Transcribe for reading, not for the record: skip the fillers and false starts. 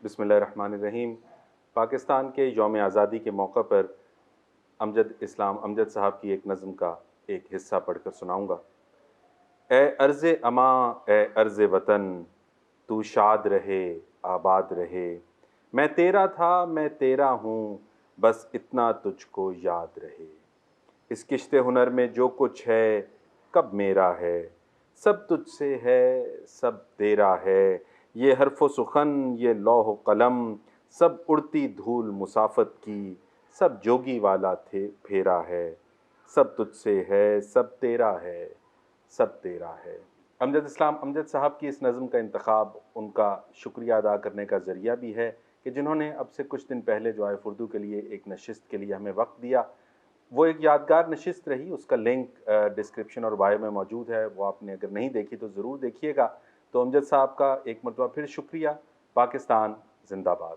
बिस्मिल्लाहिर्रहमानिर्रहीम। पाकिस्तान के यौम आज़ादी के मौक़े पर अमजद साहब की एक नज़म का एक हिस्सा पढ़कर सुनाऊँगा। ए अर्ज़े अमा, ए अर्ज़े वतन, तू शाद रहे आबाद रहे। मैं तेरा था मैं तेरा हूँ, बस इतना तुझको याद रहे। इस किश्ते हुनर में जो कुछ है कब मेरा है, सब तुझसे है सब तेरा है। ये हर्फ़ व सुखन ये लौह कलम, सब उड़ती धूल मुसाफ़त की, सब जोगी वाला थे फेरा है। सब तुझसे है सब तेरा है सब तेरा है। अमजद साहब की इस नज़म का इंतखाब उनका शुक्रिया अदा करने का ज़रिया भी है कि जिन्होंने अब से कुछ दिन पहले जो आइफ़ उर्दू के लिए एक नशिस्त के लिए हमें वक्त दिया। वो एक यादगार नशिस्त रही, उसका लिंक डिस्क्रिप्शन और बायो में मौजूद है। वो आपने अगर नहीं देखी तो ज़रूर देखिएगा। तो अमजद साहब का एक मरतबा फिर शुक्रिया। पाकिस्तान ज़िंदाबाद।